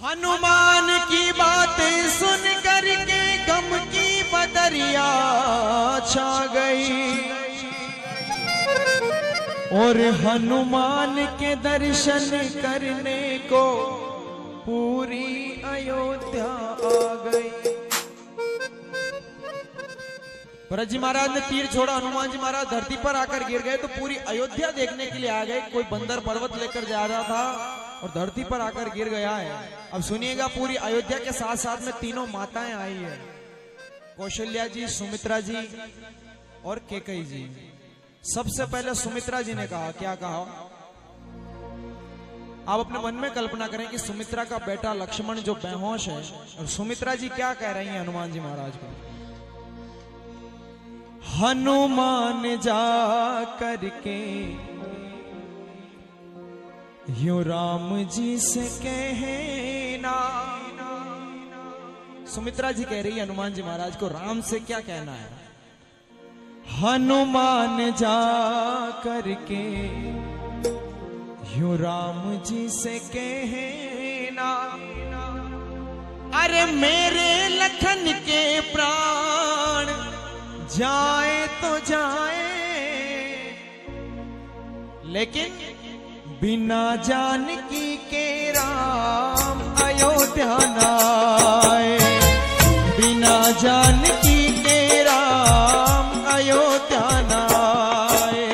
हनुमान की बातें सुन करके गम की बदरिया छा गई और हनुमान के दर्शन करने को पूरी अयोध्या आ गई। भरत जी महाराज ने तीर छोड़ा, हनुमान जी महाराज धरती पर आकर गिर गए तो पूरी अयोध्या देखने के लिए आ गए। कोई बंदर पर्वत लेकर जा रहा था और धरती पर आकर गिर गया है। अब सुनिएगा, पूरी अयोध्या के साथ साथ में तीनों माताएं आई है, कौशल्या जी, सुमित्रा जी और कैकेयी जी। सबसे पहले सुमित्रा जी ने कहा, क्या कहा? आप अपने मन में कल्पना करें कि सुमित्रा का बेटा लक्ष्मण जो बेहोश है, और सुमित्रा जी क्या कह रही हैं हनुमान जी महाराज को? हनुमान जा करके यूं राम जी से कहना। सुमित्रा जी कह रही है हनुमान जी महाराज को, राम से क्या कहना है? हनुमान जा करके यूं राम जी से कहना, अरे मेरे लखन के प्राण जाए तो जाए, लेकिन बिना जानकी के राम अयोध्या न आए। बिना जानकी के राम अयोध्या न आए।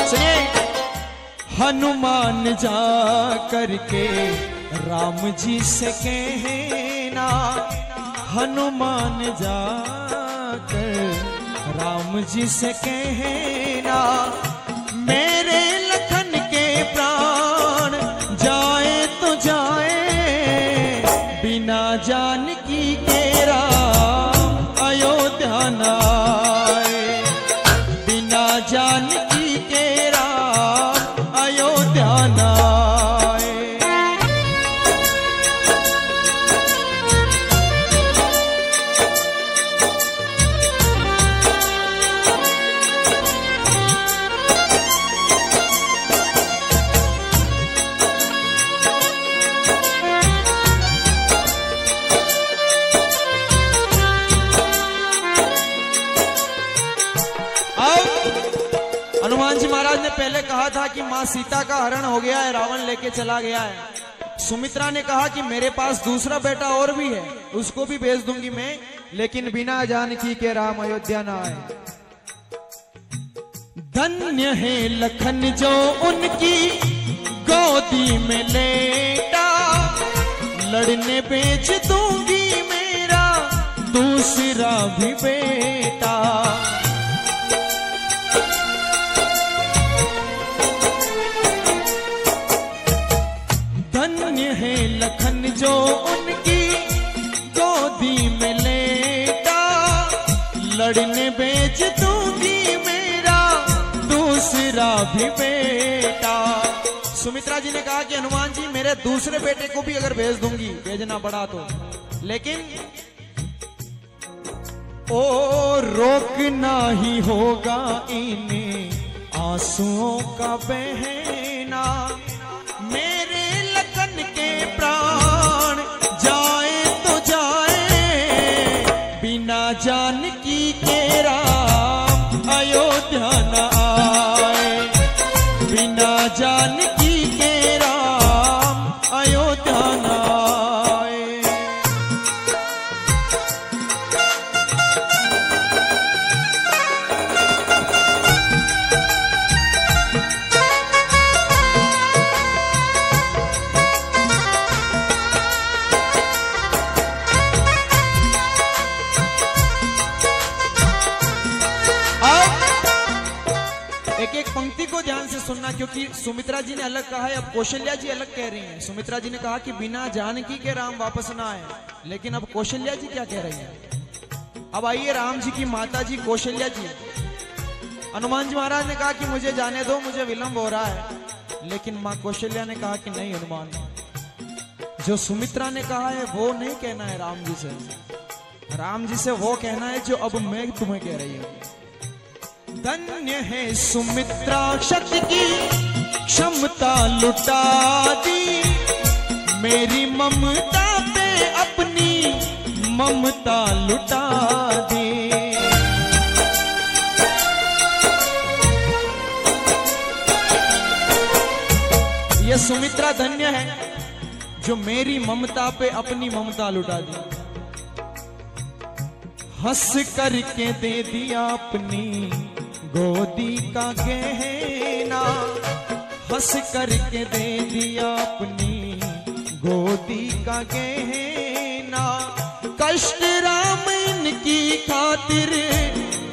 सुनिए, हनुमान जा करके राम जी से कहना, हनुमान जाकर राम जी से कहना, मेरे लखन के प्राण जाए तो जाए, बिना जानकी के राम अयोध्या न आए। बिना जानकी के राम अयोध्या न आए। हनुमान जी महाराज ने पहले कहा था कि मां सीता का हरण हो गया है, रावण लेके चला गया है। सुमित्रा ने कहा कि मेरे पास दूसरा बेटा और भी है, उसको भी भेज दूंगी मैं, लेकिन बिना जानकी के राम अयोध्या न आए। धन्य है लखन जो उनकी गोदी में लेटा, लड़ने बेच दूंगी मेरा दूसरा भी बेटा। धन्य है लखन जो उनकी गोदी में लेटा, लड़ने बेच दूंगी मेरा दूसरा भी बेटा। सुमित्रा जी ने कहा कि हनुमान जी मेरे दूसरे बेटे को भी अगर भेज दूंगी, भेजना पड़ा तो, लेकिन ओ रोकना ही होगा इन्हें आंसुओं का बहना। मेरे लखन के प्राण जाए तो जाए, बिना जानकी के राम अयोध्या न आए। बिना जानकी के राम अयोध्या न आए। एक पंक्ति को ध्यान से सुनना, क्योंकि सुमित्रा जी ने अलग कहा है, अब कौशल्या जी अलग कह रही हैं। सुमित्रा जी ने कहा कि बिना जानकी के राम वापस ना आए, लेकिन अब कौशल्या जी क्या कह रही हैं? अब आइए राम जी की माता जी कौशल्या जी। हनुमान जी महाराज ने कहा कि मुझे जाने दो, मुझे विलंब हो रहा है, लेकिन मां कौशल्या ने कहा कि नहीं हनुमान, जो सुमित्रा ने कहा है वो नहीं कहना है राम जी से। राम जी से वो कहना है जो अब मैं तुम्हें कह रही हूं। धन्य है सुमित्रा शक्ति की क्षमता लुटा दी, मेरी ममता पे अपनी ममता लुटा दी। ये सुमित्रा धन्य है जो मेरी ममता पे अपनी ममता लुटा दी। हंस करके दे दिया अपनी गोदी का गहना, हंस करके दे दिया अपनी गोदी का गहना। कष्ट राम इनकी खातिर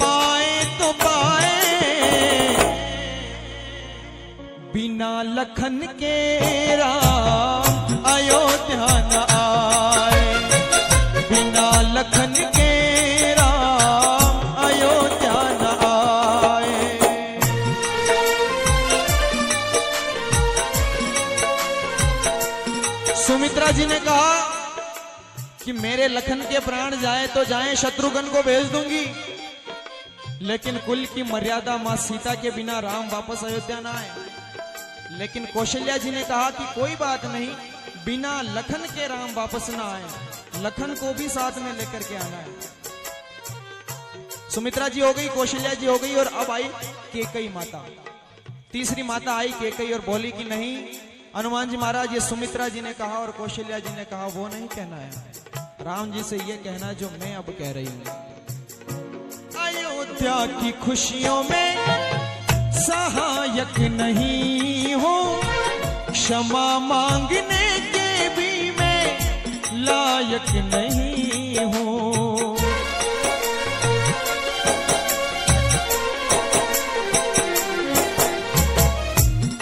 पाए तो पाए, बिना लखन के राम अयोध्या न आए, बिना लखन के राम अयोध्या न आए। सुमित्रा जी ने कहा कि मेरे लखन के प्राण जाए तो जाए, शत्रुघ्न को भेज दूंगी, लेकिन कुल की मर्यादा मां सीता के बिना राम वापस अयोध्या ना आए। लेकिन कौशल्या जी ने कहा कि कोई बात नहीं, बिना लखन के राम वापस ना आए, लखन को भी साथ में लेकर के आना है। सुमित्रा जी हो गई, कौशल्या जी हो गई, और अब आई कैकेयी माता। तीसरी माता आई कैकेयी और बोली कि नहीं हनुमान जी महाराज, ये सुमित्रा जी ने कहा और कौशल्या जी ने कहा वो नहीं कहना है, राम जी से ये कहना जो मैं अब कह रही हूं। अयोध्या की खुशियों में सहायक नहीं हो, क्षमा मांगने के भी मैं लायक नहीं हूं।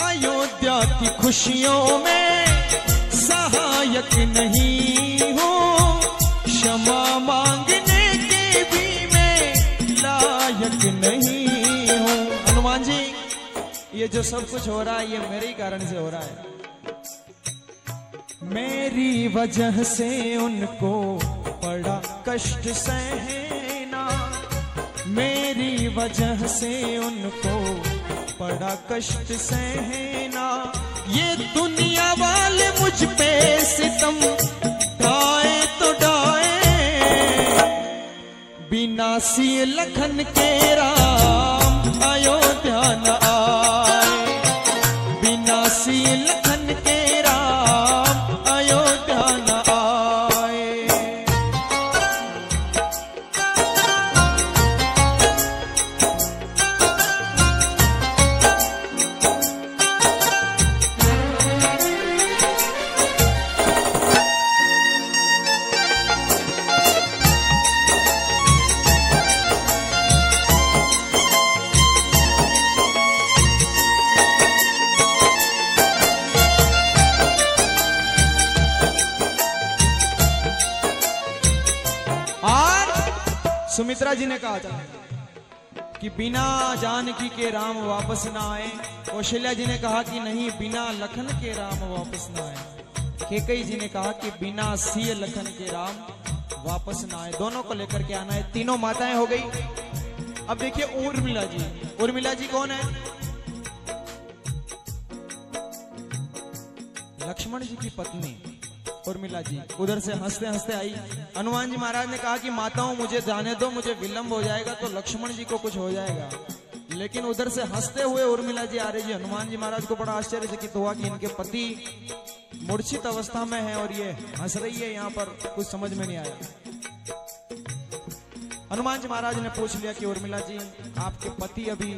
अयोध्या की खुशियों में सहायक नहीं हो, क्षमा मांगने के भी मैं लायक नहीं हूं। हनुमान जी, ये जो सब कुछ हो रहा है ये मेरे ही कारण से हो रहा है। मेरी वजह से उनको बड़ा कष्ट सहना, मेरी वजह से उनको बड़ा कष्ट सहना। ये दुनिया वाले मुझ पे सितम ढाए तो ढाए, बिना सी लखन के राम अयोध्या न आए, बिना सी लखन के राम अयोध्या न आए। सुमित्रा जी ने कहा था कि बिना जानकी के राम वापस ना आए। कौशल्या जी ने कहा कि नहीं, बिना लखन के राम वापस ना आए। कैकेयी जी ने कहा कि बिना सिय लखन के राम वापस ना आए, दोनों को लेकर के आना है। तीनों माताएं हो गई। अब देखिए उर्मिला जी, उर्मिला जी कौन है? लक्ष्मण जी की पत्नी उर्मिला जी उधर से हंसते हंसते आई। हनुमान जी महाराज ने कहा कि माताओं मुझे जाने दो, मुझे विलंब हो जाएगा तो लक्ष्मण जी को कुछ हो जाएगा। लेकिन उधर से हंसते हुए उर्मिला जी आ रही जी। हनुमान जी महाराज को बड़ा आश्चर्यचकित हुआ कि इनके पति मूर्छित अवस्था में है और ये हंस रही है, यहाँ पर कुछ समझ में नहीं आया। हनुमान जी महाराज ने पूछ लिया कि उर्मिला जी, आपके पति अभी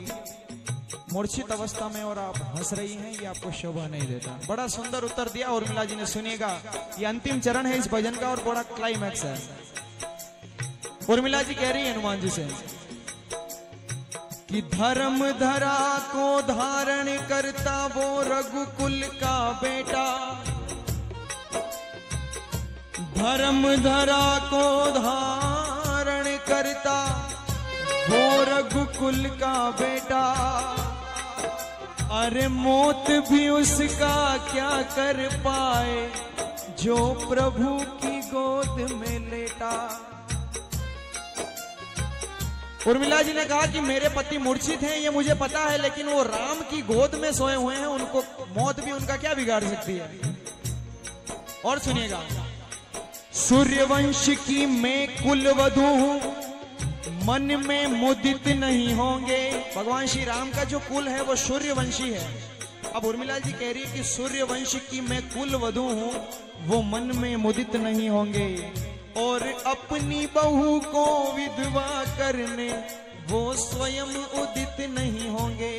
मूर्छित अवस्था में और आप हंस रही हैं, ये आपको शोभा नहीं देता। बड़ा सुंदर उत्तर दिया उर्मिला जी ने। सुनिएगा, ये अंतिम चरण है इस भजन का और बड़ा क्लाइमैक्स है। उर्मिला जी कह रही है हनुमान जी से कि धर्म धरा को धारण करता वो रघुकुल का बेटा, धर्म धरा को धारण करता वो रघुकुल का बेटा। अरे मौत भी उसका क्या कर पाए जो प्रभु की गोद में लेटा। उर्मिला जी ने कहा कि मेरे पति मूर्छित हैं, ये मुझे पता है, लेकिन वो राम की गोद में सोए हुए हैं, उनको मौत भी उनका क्या बिगाड़ सकती है। और सुनिएगा, सूर्यवंश की मैं कुलवधू हूं, मन में मुदित नहीं होंगे। भगवान श्री राम का जो कुल है वो सूर्यवंशी है। अब उर्मिला जी कह रही है कि सूर्यवंश की मैं कुलवधू हूं, वो मन में मुदित नहीं होंगे, और अपनी बहू को विधवा करने वो स्वयं उदित नहीं होंगे।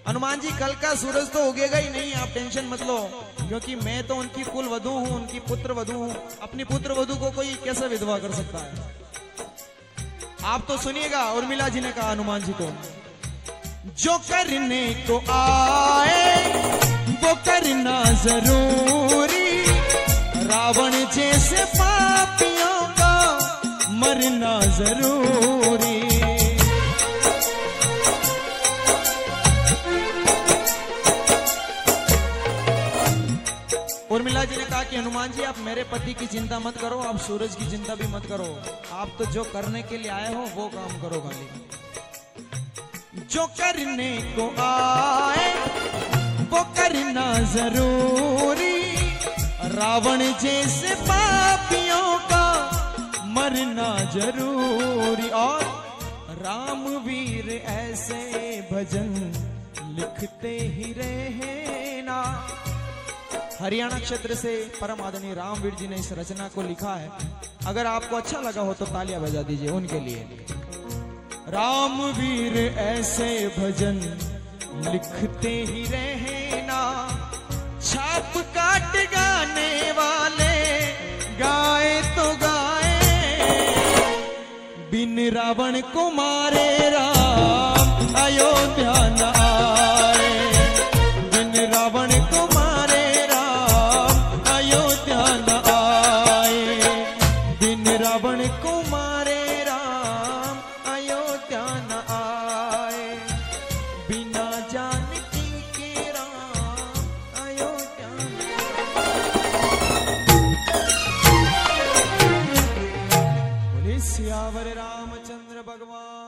हनुमान जी कल का सूरज तो उगेगा ही नहीं, आप टेंशन मत लो, क्योंकि मैं तो उनकी कुल वधू हूं, उनकी पुत्र वधू हूं। अपनी पुत्र वधू को कोई कैसे विधवा कर सकता है। आप तो सुनिएगा, उर्मिला जी ने कहा हनुमान जी को, जो करने को आए वो करना जरूरी, रावण जैसे पापियों का मरना जरूरी। उर्मिला जी ने कहा कि हनुमान जी आप मेरे पति की चिंता मत करो, आप सूरज की चिंता भी मत करो, आप तो जो करने के लिए आए हो वो काम करो खाली। जो करने को आए वो करना जरूरी, रावण जैसे पापियों का मरना जरूरी। और रामवीर ऐसे भजन लिखते ही रहना। हरियाणा क्षेत्र से परम आदरणीय रामवीर जी ने इस रचना को लिखा है। अगर आपको अच्छा लगा हो तो तालियां बजा दीजिए उनके लिए। रामवीर ऐसे भजन लिखते ही रहना, छाप काट गाने वाले गाए तो गाए, बिन रावण को मारे राम अयोध्या न आए, बिन रावण को मारे राम अयोध्या न आए, बिन रावण को मारे राम अयोध्या न आए, बिना जानकी के राम अयोध्या न आए। बोले सियावर रामचंद्र भगवान।